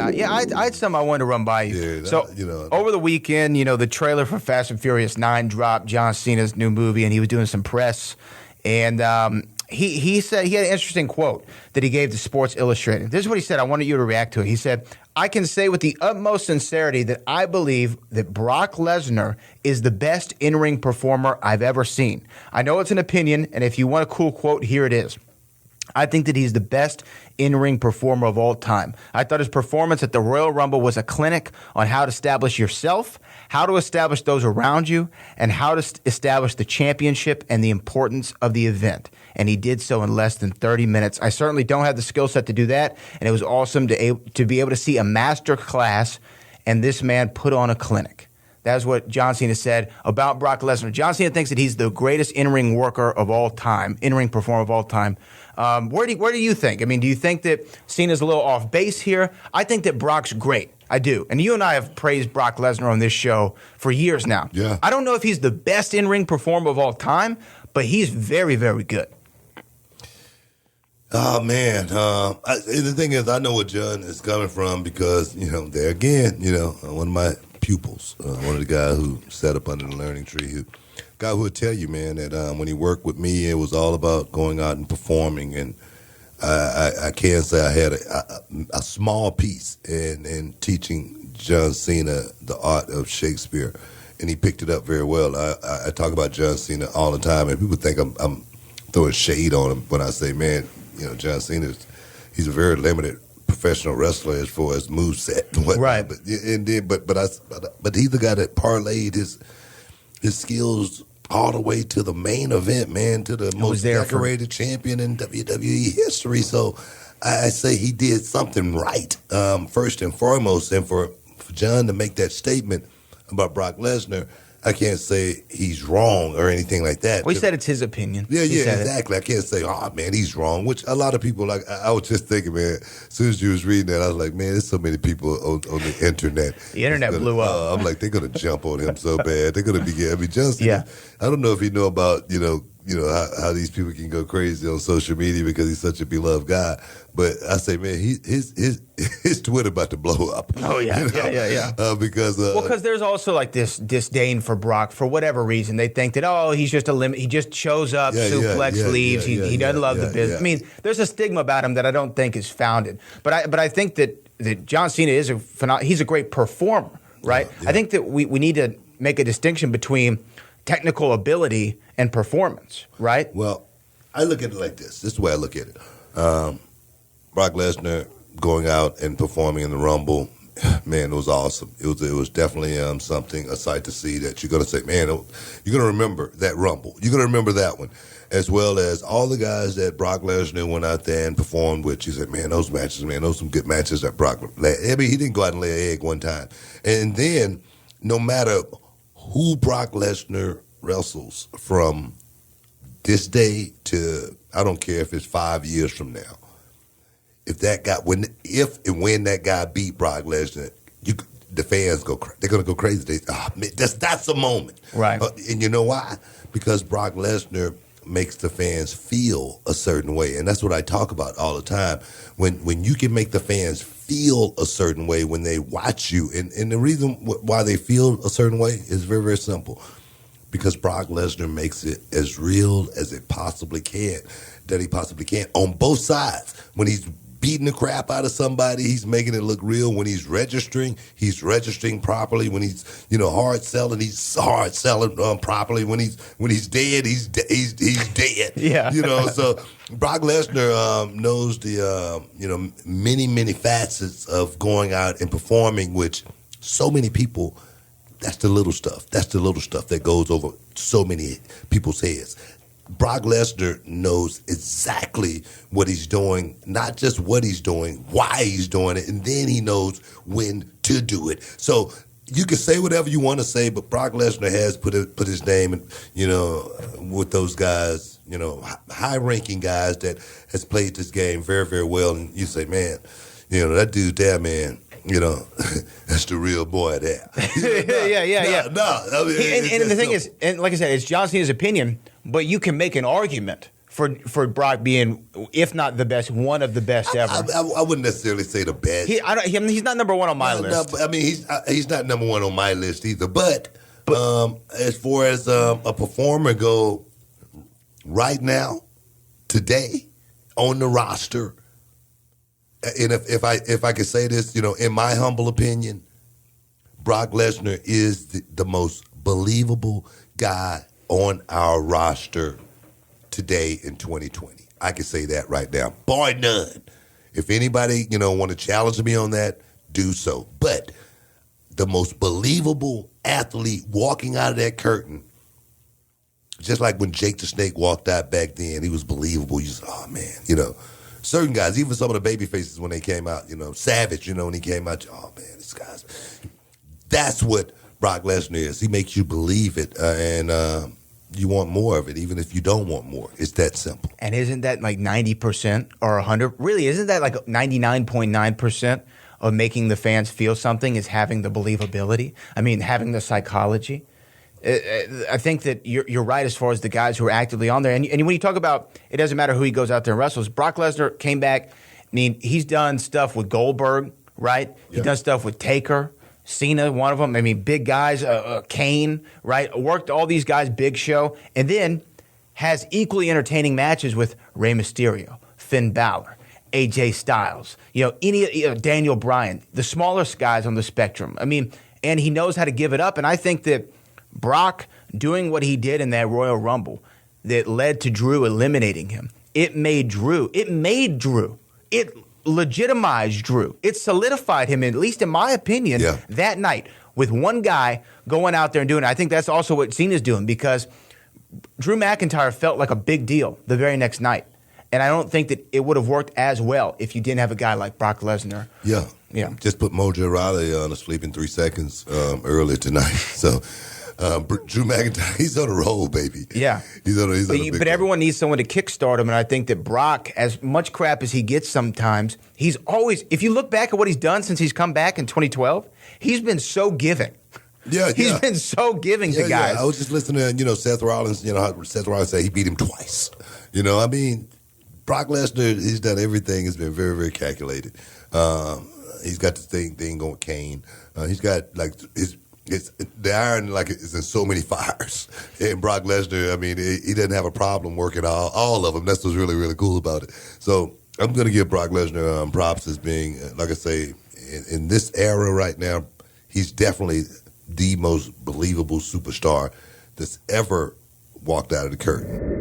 I had some I wanted to run by you. Yeah, so, over the weekend, the trailer for Fast and Furious 9 dropped, John Cena's new movie, and he was doing some press. And he said he had an interesting quote that he gave to Sports Illustrated. This is what he said. I wanted you to react to it. He said, "I can say with the utmost sincerity that I believe that Brock Lesnar is the best in-ring performer I've ever seen. I know it's an opinion, and if you want a cool quote, here it is. I think that he's the best in-ring performer of all time. I thought his performance at the Royal Rumble was a clinic on how to establish yourself, how to establish those around you, and how to establish the championship and the importance of the event. And he did so in less than 30 minutes. I certainly don't have the skill set to do that, and it was awesome to be able to see a master class, and this man put on a clinic." That's what John Cena said about Brock Lesnar. John Cena thinks that he's the greatest in-ring worker of all time, in-ring performer of all time. Where do you think? I mean, do you think that Cena's a little off base here? I think that Brock's great. I do. And you and I have praised Brock Lesnar on this show for years now. Yeah. I don't know if he's the best in-ring performer of all time, but he's very, very good. Oh, man. The thing is, I know where John is coming from because, there again, one of my pupils, one of the guys who sat up under the learning tree, guy who would tell you, man, that when he worked with me, it was all about going out and performing. And I can say I had a small piece in teaching John Cena the art of Shakespeare, and he picked it up very well. I talk about John Cena all the time, and people think I'm throwing shade on him when I say, man, John Cena, he's a very limited professional wrestler as far as moveset and whatnot. Right. But he's the guy that parlayed his skills all the way to the main event, man, to the most decorated champion in WWE history. So I say he did something right, first and foremost. And for John to make that statement about Brock Lesnar, I can't say he's wrong or anything like that. Well, he said it's his opinion. Yeah, exactly. I can't say, oh, man, he's wrong, which a lot of people, like, I was just thinking, man, as soon as you was reading that, I was like, man, there's so many people on the internet. The internet blew up. I'm like, they're going to jump on him so bad. They're going to be, Johnson, I don't know if you know about, how these people can go crazy on social media because he's such a beloved guy. But I say, man, his Twitter about to blow up. Oh, yeah, yeah. Because there's also like this disdain for Brock for whatever reason. They think that, he's just a limit. He just shows up, leaves. He doesn't love the business. I mean, there's a stigma about him that I don't think is founded. But I think that John Cena is he's a great performer, right? Yeah. I think that we need to make a distinction between technical ability and performance, right? Well, I look at it like this. This is the way I look at it. Brock Lesnar going out and performing in the Rumble, man, it was awesome. It was definitely a sight to see that you're going to say, man, you're going to remember that Rumble. You're going to remember that one, as well as all the guys that Brock Lesnar went out there and performed with. You said, man, those matches, man, those some good matches that Brock. I mean, he didn't go out and lay an egg one time. And then, no matter who Brock Lesnar wrestles from this day to, I don't care if it's 5 years from now, when that guy beat Brock Lesnar, the fans they're going to go crazy. That's a moment, right? And you know why? Because Brock Lesnar makes the fans feel a certain way, and that's what I talk about all the time. When you can make the fans feel a certain way when they watch you, and the reason why they feel a certain way is very, very simple. Because Brock Lesnar makes it as real as it possibly can, on both sides. When he's beating the crap out of somebody, he's making it look real. When he's registering properly. When he's hard selling, he's hard selling properly. When he's dead, he's dead. Yeah. So Brock Lesnar knows the many facets of going out and performing, which so many people. That's the little stuff. That's the little stuff that goes over so many people's heads. Brock Lesnar knows exactly what he's doing, not just what he's doing, why he's doing it, and then he knows when to do it. So you can say whatever you want to say, but Brock Lesnar has put his name, with those guys, high-ranking guys that has played this game very, very well. And you say, man, that dude there, man. That's the real boy there. Yeah. No. I mean, and the thing is, and like I said, it's John Cena's opinion, but you can make an argument for Brock being, if not the best, one of the best ever. I wouldn't necessarily say the best. He's not number one on my list. No, I mean, he's not number one on my list either. But as far as a performer go, right now, today, on the roster, and if I could say this, in my humble opinion, Brock Lesnar is the most believable guy on our roster today in 2020. I can say that right now, bar none. If anybody, want to challenge me on that, do so. But the most believable athlete walking out of that curtain, just like when Jake the Snake walked out back then, he was believable. You just, oh man, certain guys, even some of the baby faces when they came out, Savage, when he came out, oh man, this guy's. That's what Brock Lesnar is. He makes you believe it, and you want more of it, even if you don't want more. It's that simple. And isn't that like 90% or 100? Really, isn't that like 99.9% of making the fans feel something is having the believability? I mean, having the psychology. I think that you're right as far as the guys who are actively on there. And when you talk about it doesn't matter who he goes out there and wrestles, Brock Lesnar came back. I mean, he's done stuff with Goldberg, right? Yeah. He's done stuff with Taker. Cena, one of them. I mean, big guys, Kane, right? Worked all these guys, Big Show, and then has equally entertaining matches with Rey Mysterio, Finn Balor, AJ Styles, Daniel Bryan, the smallest guys on the spectrum. I mean, and he knows how to give it up. And I think that Brock doing what he did in that Royal Rumble that led to Drew eliminating him, it legitimized Drew. It solidified him, at least in my opinion, that night with one guy going out there and doing it. I think that's also what Cena's doing because Drew McIntyre felt like a big deal the very next night. And I don't think that it would have worked as well if you didn't have a guy like Brock Lesnar. Yeah. Just put Mojo Rawley on a sleep in 3 seconds earlier tonight. So Drew McIntyre, he's on a roll, baby. Yeah. But everyone needs someone to kickstart him, and I think that Brock, as much crap as he gets sometimes, he's always, if you look back at what he's done since he's come back in 2012, he's been so giving. He's been so giving to guys. I was just listening to, Seth Rollins, how Seth Rollins said he beat him twice. I mean, Brock Lesnar, he's done everything. It's been very, very calculated. He's got the thing going with Kane. He's got, like, the iron is in so many fires. And Brock Lesnar, I mean, he doesn't have a problem working all of them. That's what's really, really cool about it. So I'm going to give Brock Lesnar props as being, like I say, in this era right now, he's definitely the most believable superstar that's ever walked out of the curtain.